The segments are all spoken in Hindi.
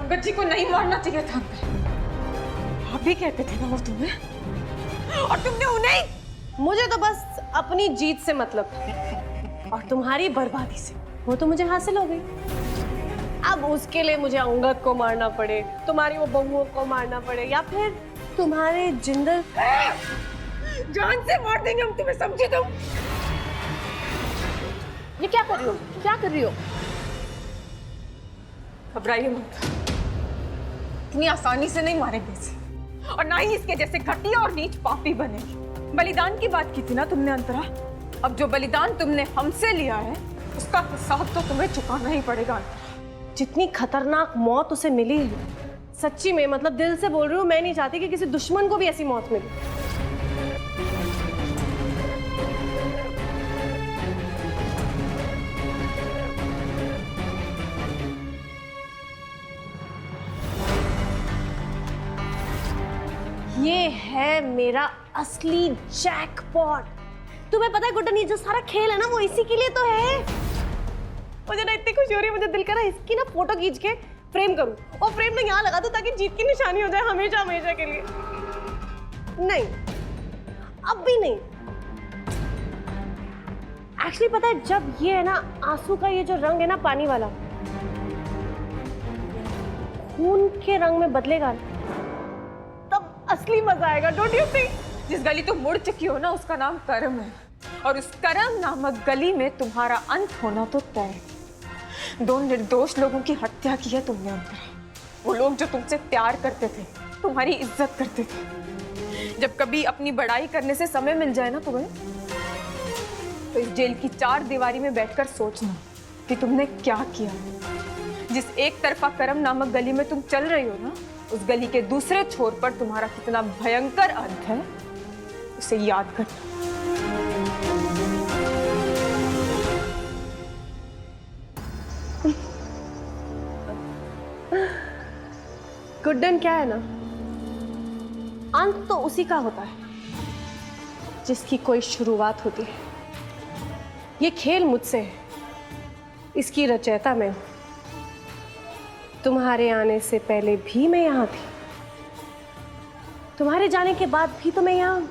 अंगद जी को नहीं मारना चाहिए था अंकल। आप भी कहते थे ना वो तुम्हें, और तुमने उन्हें। मुझे तो बस अपनी जीत से मतलब था और तुम्हारी बर्बादी से, वो तो मुझे हासिल हो गई। अब उसके लिए मुझे अंगद को मारना पड़े, तुम्हारी वो बहुओं को मारना पड़े, या फिर तुम्हारे जिंदल जान से मार देंगे हम तुम्हें, समझे तुम? ये क्या कर रही हो, क्या कर रही हो? घबराइए मत, इतनी आसानी से नहीं मारेंगे इसे, और ना ही इसके जैसे घटिया और नीच पापी बनेगी। बलिदान की बात की थी ना तुमने अंतरा, अब जो बलिदान तुमने हमसे लिया है उसका हिसाब तो तुम्हें चुकाना ही पड़ेगा अंतरा। जितनी खतरनाक मौत उसे मिली है, सच्ची में मतलब दिल से बोल रही हूँ, मैं नहीं चाहती कि किसी दुश्मन को भी ऐसी मौत मिले। ये है मेरा असली जैकपॉट। तुम्हें पता है गुड्डन, ये जो सारा खेल है ना वो इसी के लिए तो है। मुझे ना इतनी खुशी हो रही है, मुझे दिल कर रहा है इसकी ना फोटो खींच के फ्रेम करूं, और फ्रेम ना यहाँ लगा दूं ताकि जीत की निशानी हो जाए हमेशा हमेशा के लिए। नहीं, अब भी नहीं। एक्चुअली पता है, जब ये है ना आंसू का ये जो रंग है ना पानी वाला, खून के रंग में बदलेगा, तब असली मजा आएगा। Don't you think? जिस गली तुम मुड़ चुकी हो ना उसका नाम कर्म है, और उस कर्म नामक गली में तुम्हारा अंत होना तो तय है। दो निर्दोष लोगों की हत्या की है तुमने अंतरा। वो लोग जो तुमसे प्यार करते थे, तुम्हारी इज्जत करते थे। जब कभी अपनी बड़ाई करने से समय मिल जाए ना तुम्हें, तो इस जेल की 4 दीवारी में बैठकर सोचना कि तुमने क्या किया। जिस एक तरफा कर्म नामक गली में तुम चल रही हो ना, उस गली के दूसरे छोर पर तुम्हारा कितना भयंकर अंत है, उसे याद करना। गुड्डन क्या है ना, अंत तो उसी का होता है जिसकी कोई शुरुआत होती है। ये खेल मुझसे है, इसकी रचयिता मैं हूं। तुम्हारे आने से पहले भी मैं यहां थी, तुम्हारे जाने के बाद भी तो मैं यहां हूं।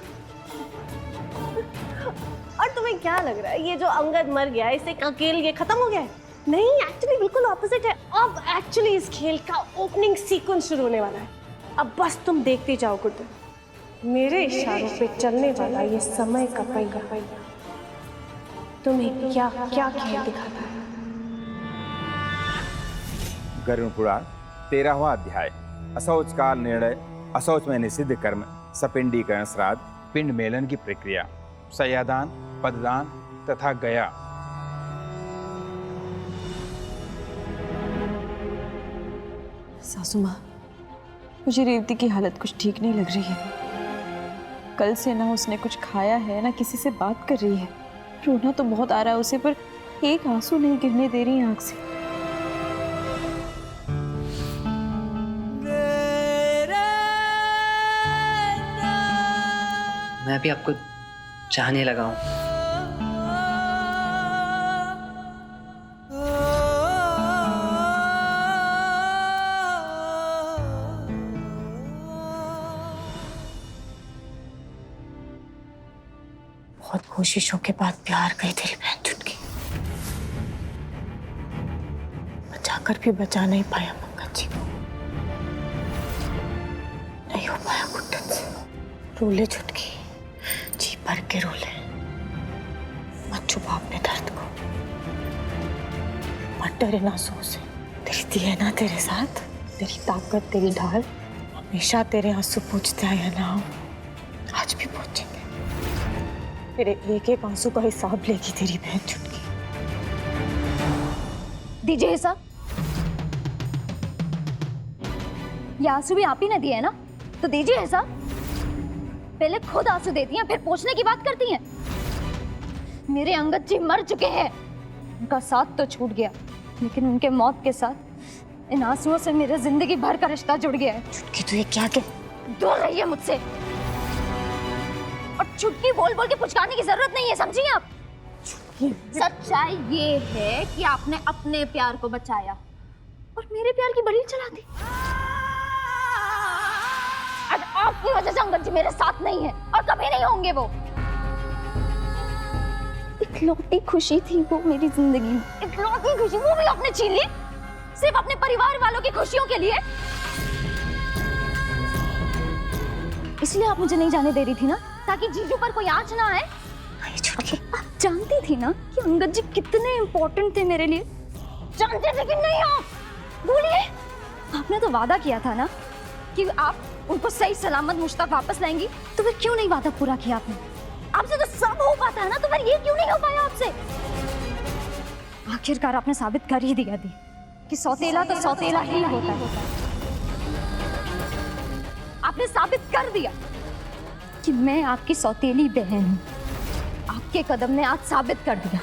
और तुम्हें क्या लग रहा है, ये जो अंगद मर गया, इसे अकेले ये खत्म हो गया है? नहीं, एक्चुअली बिल्कुल ऑपोजिट है। अब एक्चुअली इस खेल का ओपनिंग सीक्वेंस शुरू होने वाला है। अब बस तुम देखते जाओ गुड्डन, मेरे इशारों पे चलने वाला ये समय का पहिया तुम्हें क्या क्या खेल दिखाता है। गरुड़ पुराण 13वां अध्याय। अशौच काल निर्णय, अशौच में निषिद्ध कर्म, सपिंडीकरण श्राद्ध, पिंड मेलन की प्रक्रिया, सयादान, पददान तथा गया। सासू माँ, मुझे रेवती की हालत कुछ ठीक नहीं लग रही है। कल से ना उसने कुछ खाया है, ना किसी से बात कर रही है। रोना तो बहुत आ रहा है उसे, पर एक आंसू नहीं गिरने दे रही आंख से। मैं भी आपको चाहने लगा हूं। बहुत कोशिशों के बाद प्यार गई तेरी बहन चुटकी, बचाकर भी बचा नहीं पाया पंकज जी को। नहीं हो पाया गुड्डन से। रोले चुटकी, जी भर के रोले, मत छुपा अपने दर्द को, मत डरे आंसुओं से। तेरी दी है ना तेरे साथ, तेरी ताकत, तेरी ढाल हमेशा तेरे आंसू पूछते आए ना, आज भी पूछेंगे। तेरे एक एक आंसू का हिसाब लेगी तेरी बहन चुटकी। दीजिए हिसाब। ये आंसू भी आप ही ने दिए है ना, तो दीजिए हिसाब। पहले खुद आंसू देती हैं, फिर पूछने की बात करती हैं। मेरे अंगद जी मर चुके हैं, उनका साथ तो छूट गया, लेकिन उनके मौत के साथ इन आंसुओं से मेरे जिंदगी भर का रिश्ता जुड़ गया है। चुटकी तू ये क्या कह? दूर रहिए मुझसे, और चुटकी बोल बोल के पुचकारने की जरूरत नहीं है, समझिए आप। सच्चाई ये है कि आपने अपने प्यार को बचाया और और मेरे प्यार की बड़ी चला दी। आज आपकी वजह से अंगद जी मेरे साथ नहीं है और कभी नहीं होंगे। वो इकलौती खुशी थी वो मेरी जिंदगी में, इकलौती खुशी, वो भी आपने छीन ली सिर्फ अपने परिवार वालों की खुशियों के लिए। इसलिए आप मुझे नहीं जाने दे रही थी ना, ताकि जीजू पर कोई आंच ना आए। आप जानती थी ना कि अंगद जी कितने इम्पोर्टेंट थे मेरे लिए। जानते थे कि नहीं आप? बोलिए। आपने तो वादा किया था ना कि आप उनको सही सलामत मुझ तक वापस लाएंगी, तो फिर क्यों नहीं वादा पूरा किया आपने? आपसे तो सब हो पाता है ना, तो फिर ये क्यों नहीं हो पाया आपसे? आखिरकार आपने साबित कर ही दिया कि सौतेला तो सौतेला ही होता है। आपने साबित कर दिया कि मैं आपकी सौतेली बहन हूं। आपके कदम ने आज साबित कर दिया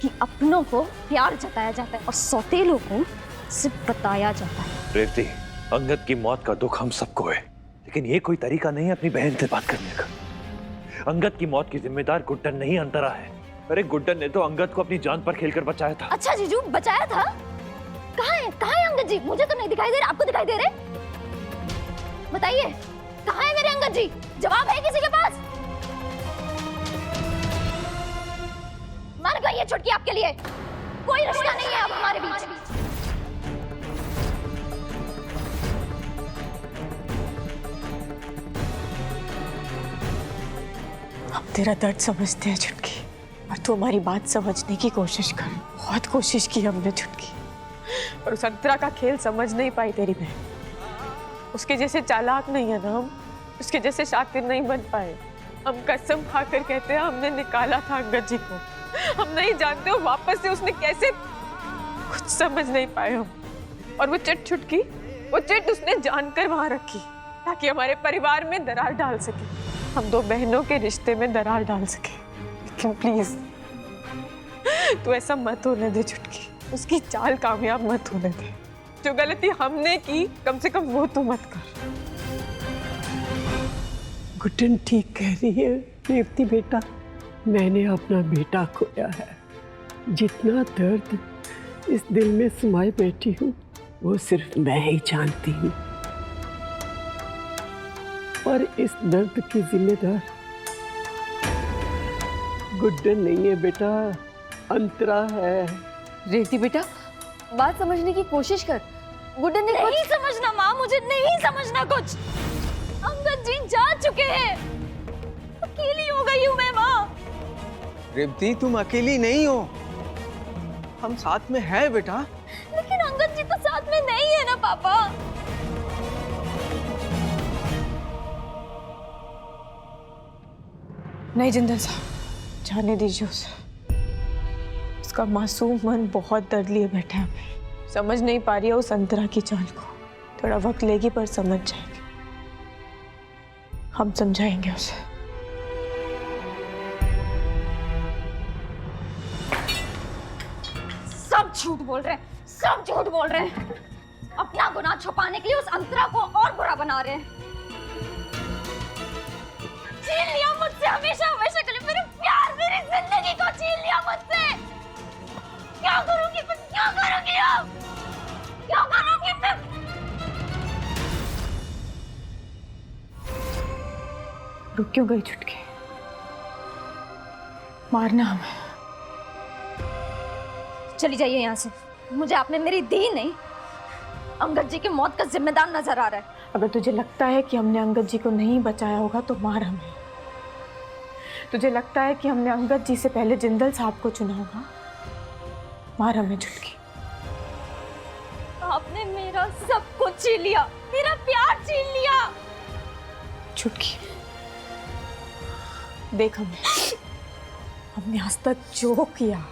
कि अपनों को प्यार जताया जाता है और सौतेलों को सिर्फ बताया जाता है। रेवती, अंगद की मौत का दुख हम सबको है, लेकिन ये कोई तरीका नहीं है अपनी बहन से बात करने का। अंगद की मौत की जिम्मेदार गुड्डन नहीं, अंतरा है। अरे गुड्डन ने तो अंगद को अपनी जान पर खेलकर बचाया था। अच्छा जीजू, बचाया था? कहाँ है अंगद जी? मुझे तो नहीं दिखाई दे रहे। आपको दिखाई दे रहे? बताइए, कहाँ है मेरे अंगद जी? जवाब है किसी के पास? मर गई है छुटकी आपके लिए। कोई रिश्ता नहीं है अब हमारे बीच। हम तेरा दर्द समझते हैं छुटकी, और तू हमारी बात समझने की कोशिश कर। बहुत कोशिश की हमने छुटकी, और उस अंतरा का खेल समझ नहीं पाई तेरी बहन। उसके जैसे चालाक नहीं है ना हम, उसके जैसे शातिर नहीं बन पाए। हम कसम खाकर कहते हैं हमने निकाला था अंगद जी को। हम नहीं जानते हो वापस से उसने कैसे, कुछ समझ नहीं पाए हम। और वो चिट छुटकी, वो चिट उसने जानकर वहां रखी ताकि हमारे परिवार में दरार डाल सके, हम दो बहनों के रिश्ते में दरार डाल सके। लेकिन प्लीज तू ऐसा मत होने दे छुटकी, उसकी चाल कामयाब मत होने दे। जो गलती हमने की कम से कम वो तो मत कर। गुड्डन ठीक कह रही है रेवती बेटा, मैंने अपना बेटा खोया है। जितना दर्द इस दिल में समाई बैठी हूँ वो सिर्फ मैं ही जानती हूँ, और इस दर्द की जिम्मेदार गुड्डन नहीं है बेटा, अंतरा है। रेवती बेटा, बात समझने की कोशिश कर। गुड्डन ने नहीं समझना माँ, मुझे नहीं समझना कुछ। अंगद जी जा चुके हैं, अकेली हो गई हूँ मैं माँ। रेवती, तुम अकेली नहीं हो, हम साथ में हैं बेटा। लेकिन अंगद जी तो साथ में नहीं है ना पापा। नहीं जिंदल साहब, जाने दीजिए उसे। उसका मासूम मन बहुत दर्द लिए बैठा है। समझ नहीं पा रही है उस अंतरा की चाल को। थोड़ा वक्त लेगी पर समझ जाएगी। हम समझाएंगे उसे। सब झूठ बोल रहे हैं, सब झूठ बोल रहे हैं। अपना गुनाह छुपाने के लिए उस अंतरा को और बुरा बना रहे हैं। छीन लिया मुझसे हमेशा हमेशा के लिए मेरे प्यार, मेरी जिंदगी को छीन लिया मुझसे। क्या करूंगी मैं? क्या करूंगी अब? क्या करूंगी मैं? रुक क्यों गई छुटकी? मारना हमें। चली जाइए यहाँ से। मुझे आपने मेरी दी नहीं, अंगद जी की मौत का जिम्मेदार नजर आ रहा है। अगर तुझे लगता है कि हमने अंगद जी को नहीं बचाया होगा तो मार हमें। तुझे लगता है कि हमने अंगद जी से पहले जिंदल साहब को चुना होगा, मार हमें छुटकी। आपने मेरा सब कुछ छीन लिया, मेरा प्यार छीन लिया। छुटकी देख, हमने आज तक जो किया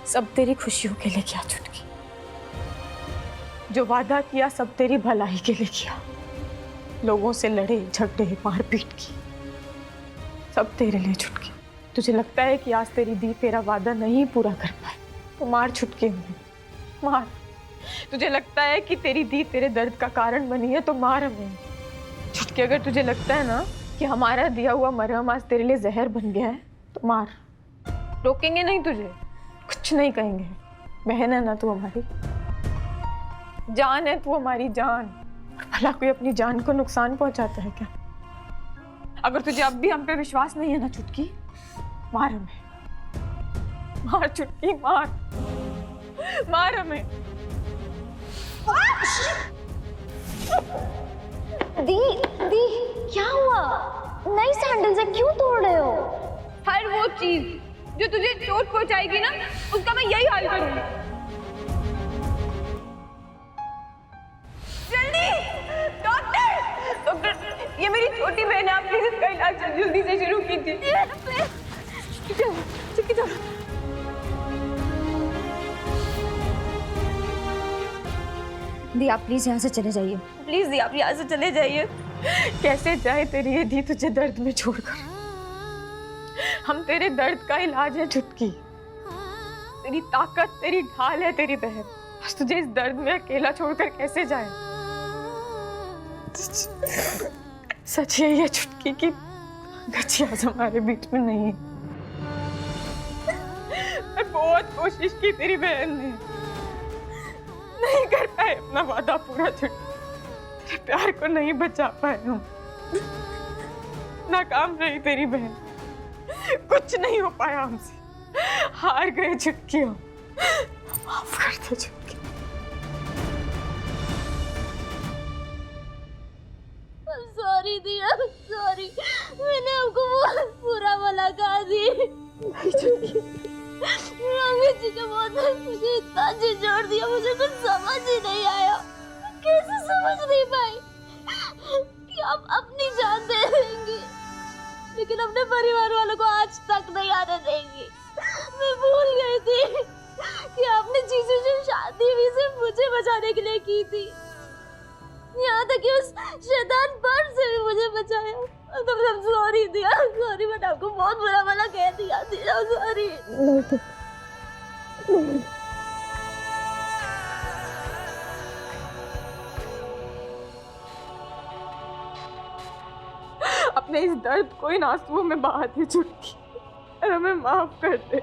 सब तेरी खुशियों के लिए किया छुटकी। जो वादा किया सब तेरी भलाई के लिए किया। लोगों से लड़े, झगड़े, मारपीट की, सब तेरे लिए छुटकी। तुझे लगता है कि आज तेरी दी तेरा वादा नहीं पूरा कर पाए तो मार छुटकी हमें, मार। तुझे लगता है कि तेरी दी तेरे दर्द का कारण बनी है तो मार हमें छुटकी। अगर तुझे लगता है ना कि हमारा दिया हुआ मरहम आज तेरे लिए जहर बन गया है तो मार। रोकेंगे नहीं तुझे, कुछ नहीं कहेंगे। बहन है ना तू हमारी, जान है तू, हमारी जान। भला कोई अपनी जान को नुकसान पहुंचाता है क्या? अगर तुझे अब भी हम पे विश्वास नहीं है ना चुटकी, मार हमें, मार चुटकी, मार, मार हमें। दी दी क्या हुआ? नई सैंडल से क्यों तोड़ रहे हो? हर वो चीज जो तुझे चोट पहुंचाएगी ना, उसका मैं यही हाल करूंगी। जल्दी डॉक्टर, डॉक्टर, ये मेरी छोटी बहन है, आप प्लीज इसका इलाज जल्दी से शुरू कीजिए। चुटकी चलो। दी आप प्लीज यहाँ से चले जाइए। प्लीज दी आप यहाँ से चले जाइए। कैसे जाए तेरी ये दी तुझे दर्द में छोड़कर? हम तेरे दर्द का इलाज है चुटकी, तेरी ताकत, तेरी ढाल है तेरी बहन। बस तुझे इस दर्द में अकेला छोड़कर कैसे जाए? सच यही है चुटकी कि गच्छी आज हमारे बीच में नहीं है। मैं बहुत कोशिश की तेरी बहन ने, नहीं कर पाए अपना वादा पूरा चुटकी। तेरे प्यार को नहीं बचा पाए हम, नाकाम रही तेरी बहन, कुछ नहीं हो पाया हमसे, हार गए चुटकी हम। माफ कर दे चुटकी। सॉरी दिया, सॉरी, मैंने आपको बहुत बुरा भला कहा दी। अंगद जी के मौत ने मुझे इतना झिझोड़ दिया, मुझे कुछ समझ ही नहीं आया। कैसे समझ नहीं पाई कि आप अपनी जान दे देंगी, लेकिन अपने परिवार वालों को आज तक नहीं आने देंगी। मैं भूल गई थी कि आपने जीजू से शादी भी सिर्फ मुझे बचाने के लिए की थी, यहाँ तक कि उस शैतान पर से भी मुझे बचाया। तो सॉरी दिया, सॉरी, मैंने आपको बहुत बुरा भला कह दिया, सॉरी। अपने इस दर्द को इन आंसुओं में बहा दे चुटकी, और हमें माफ कर दे।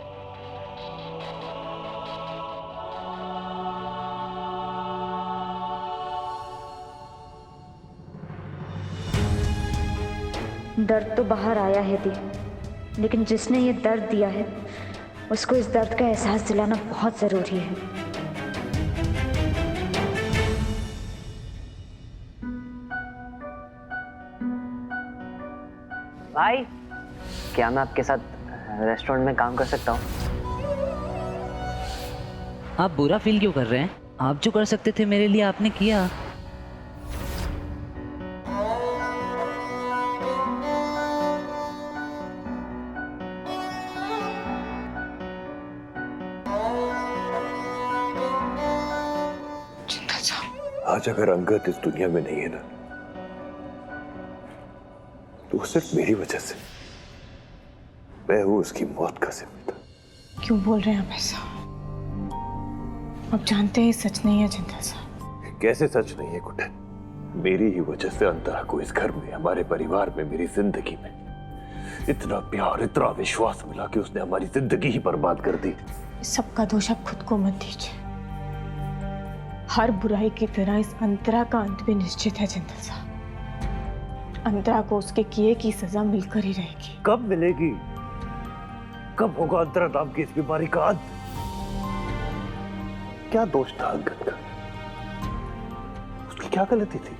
दर्द तो बाहर आया है दी, लेकिन जिसने ये दर्द दिया है उसको इस दर्द का एहसास दिलाना बहुत जरूरी है। भाई, क्या मैं आपके साथ रेस्टोरेंट में काम कर सकता हूँ? आप बुरा फील क्यों कर रहे हैं? आप जो कर सकते थे मेरे लिए आपने किया। आज अगर अंगद इस दुनिया में नहीं है ना, तो सिर्फ मेरी वजह से। मैं हूं उसकी मौत का जिम्मेदार। क्यों बोल रहे हैं आप ऐसा? अब जानते हैं सच नहीं है जिंदा साहब। कैसे सच नहीं है गुड्डन? मेरी ही वजह से अंतरा को इस घर में, हमारे परिवार में, मेरी जिंदगी में इतना प्यार, इतना विश्वास मिला कि उसने हमारी जिंदगी ही बर्बाद कर दी। सबका दोष आप खुद को मत दीजिए। हर बुराई की तरह इस अंतरा का अंत भी निश्चित है जिंदल साहब। अंतरा को उसके किए की सजा मिलकर ही रहेगी। कब मिलेगी? कब होगा अंतरा नाम की इस बीमारी का अंत? क्या दोष था अंगद का? उसकी क्या गलती थी?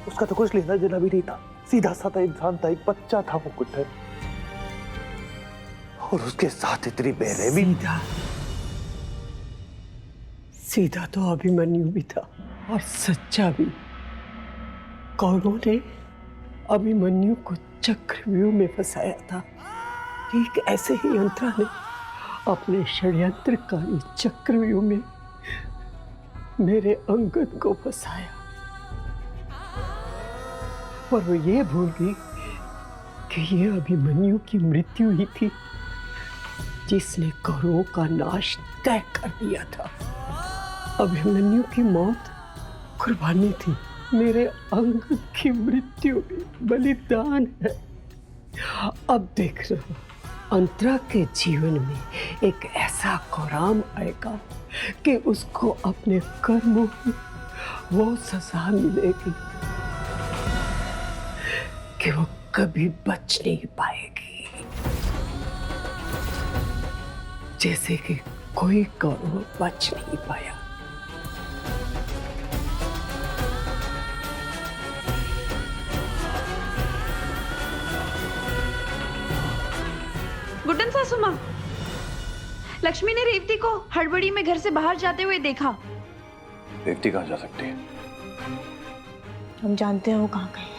उसका तो कुछ लेना देना भी नहीं था। सीधा साधा इंसान था, एक बच्चा था वो गुड्डन, और उसके साथ इतनी बेरहमी। सीधा तो अभिमन्यु भी था और सच्चा भी। कौरवों ने अभिमन्यु को चक्रव्यूह में फंसाया था, ठीक ऐसे ही अंतरा ने अपने षड्यंत्रकारी चक्रव्यूह में मेरे अंगद को फंसाया। और वो ये भूल गई कि ये अभिमन्यु की मृत्यु ही थी जिसने कौरवों का नाश तय कर दिया था। अभिमन्यु की मौत कुर्बानी थी, मेरे अंगद की मृत्यु भी बलिदान है। अब देख रहा, अंतरा के जीवन में एक ऐसा कोराम आएगा कि उसको अपने कर्मों की वो सजा मिलेगी कि वो कभी बच नहीं पाएगी, जैसे कि कोई कौरव बच नहीं पाया। गुड्डन सासू माँ, लक्ष्मी ने रेवती को हड़बड़ी में घर से बाहर जाते हुए देखा। रेवती कहाँ जा सकती है? हम जानते हैं वो कहाँ गए हैं।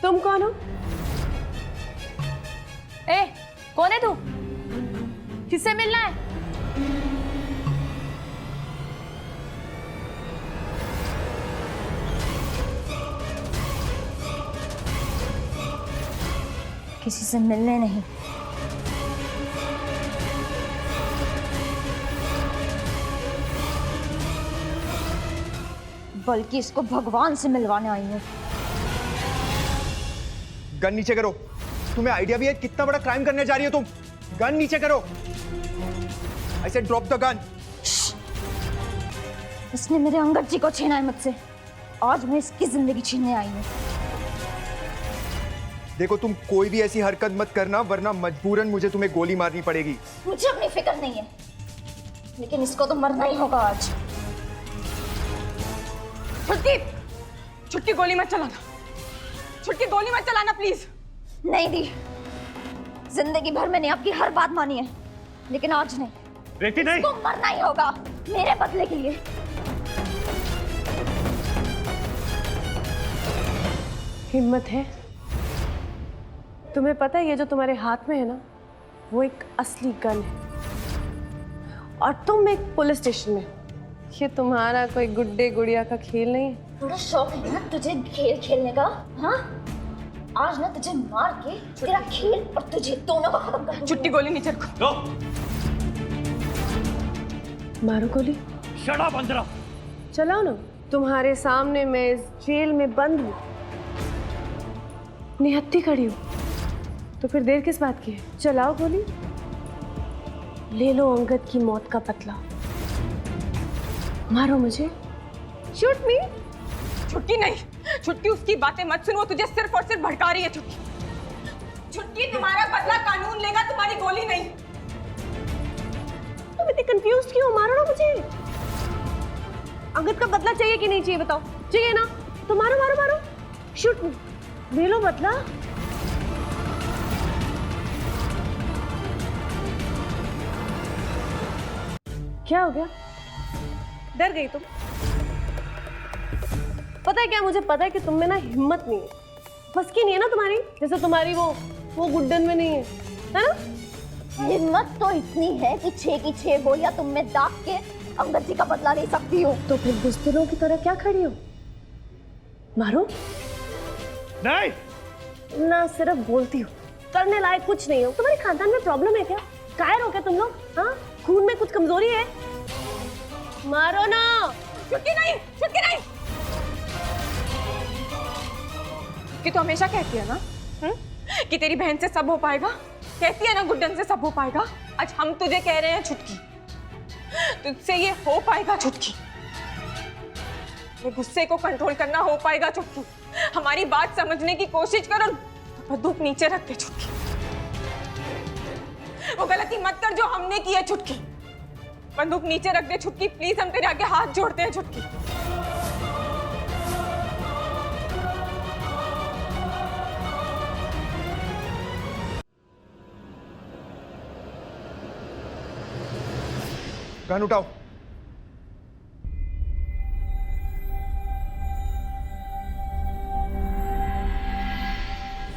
तुम कौन हो? ए, कौन है तू? किससे मिलना है? किसी से मिलने नहीं, बल्कि इसको भगवान से मिलवाने आई हूँ। गन नीचे करो। तुम्हें आइडिया भी है कितना बड़ा क्राइम करने जा रही हो तुम? गन नीचे करो। I said drop the gun. इसने मेरे अंगद जी को छीना है मुझसे। आज मैं इसकी जिंदगी छीनने आई हूँ। देखो तुम कोई भी ऐसी हरकत मत करना, वरना मजबूरन मुझे तुम्हें गोली मारनी पड़ेगी। मुझे अपनी फिक्र नहीं है, लेकिन इसको तो मरना ही होगा आज। छुटकी गोली मत चलाना। छुटकी गोली मत चलाना प्लीज। नहीं दी, जिंदगी भर मैंने आपकी हर बात मानी है, लेकिन आज नहीं। रेवती नहीं। इसको मरना ही होगा मेरे बदले के लिए। हिम्मत है? तुम्हें पता है ये जो तुम्हारे हाथ में है ना, वो एक असली गन है, और तुम एक पुलिस स्टेशन में। ये तुम्हारा कोई गुड्डे गुड़िया का खेल नहीं है। बड़ा शौक है ना तुझे खेल खेलने का? हाँ, आज ना तुझे मार के तेरा खेल और तुझे दोनों को खत्म कर। छुट्टी गोली नीचे रखो। नो। मारो गोली। शट अप अंतरा। चलाओ ना। तुम्हारे सामने मैं इस जेल में बंद हूँ, निहत्थी खड़ी हूँ, तो फिर देर किस बात की है? चलाओ गोली। ले लो अंगद की मौत का बदला। मारो मुझे। शूट मी। छुटकी नहीं, छुटकी उसकी बातें मत सुनो, तुझे सिर्फ और सिर्फ भड़का रही है। छुटकी, छुटकी तुम्हारा बदला कानून लेगा, तुम्हारी गोली नहीं। तुम इतने कंफ्यूज क्यों? मारो ना मुझे। अंगद का बदला चाहिए कि नहीं चाहिए बताओ? चाहिए ना, तो मारो मारो मारो। शूट मी। ले लो बदला। क्या हो गया? डर गई तुम? पता है क्या, मुझे पता है कि तुम में ना हिम्मत नहीं है, बस की नहीं है ना तुम्हारी, जैसे तुम्हारी वो गुड्डन में नहीं है ना? हिम्मत तो इतनी है कि 6 की 6 गोलियां तुम में दाग के अंगद जी का बदला ले सकती हो। तो फिर बुज़दिलों की तरह क्या खड़ी हो? मारो। नहीं। ना सिर्फ बोलती हो, करने लायक कुछ नहीं हो। तुम्हारे खानदान में प्रॉब्लम है क्या? कायर हो क्या तुम लोग? हाँ, खून में कुछ कमजोरी है? मारो ना। छुटकी नहीं, छुटकी नहीं। कि तो हमेशा कहती है ना कि तेरी बहन से सब हो पाएगा, कहती है ना गुड्डन से सब हो पाएगा। आज हम तुझे कह रहे हैं छुटकी, तुझसे ये हो पाएगा छुटकी। ये गुस्से को कंट्रोल करना हो पाएगा छुटकी। हमारी बात समझने की कोशिश कर और बंदूक नीचे रख दे छुटकी। वो गलती मत कर जो हमने की है छुटकी। बंदूक नीचे रख दे छुटकी, प्लीज, हम तेरे आगे हाथ जोड़ते हैं छुटकी। गन उठाओ।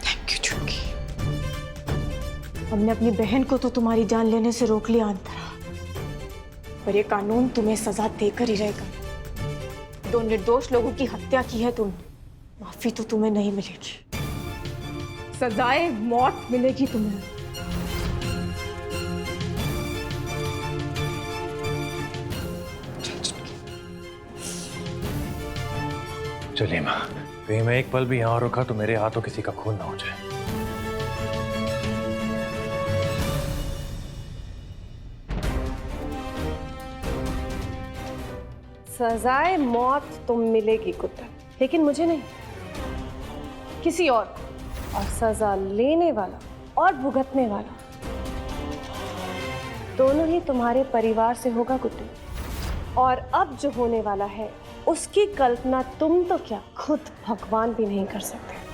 थैंक यू छुटकी। हमने अपनी बहन को तो तुम्हारी जान लेने से रोक लिया अंतरा, पर ये कानून तुम्हें सजा देकर ही रहेगा। 2 निर्दोष लोगों की हत्या की है तुमने, माफी तो तुम्हें नहीं मिलेगी। सजाए मौत मिलेगी तुम्हें। चलिए माँ, कहीं मैं एक पल भी यहाँ रुका तो मेरे हाथों किसी का खून ना हो जाए। सजाए मौत तो मिलेगी गुड्डन, लेकिन मुझे नहीं, किसी और को। और सजा लेने वाला और भुगतने वाला दोनों ही तुम्हारे परिवार से होगा गुड्डन। और अब जो होने वाला है उसकी कल्पना तुम तो क्या खुद भगवान भी नहीं कर सकते।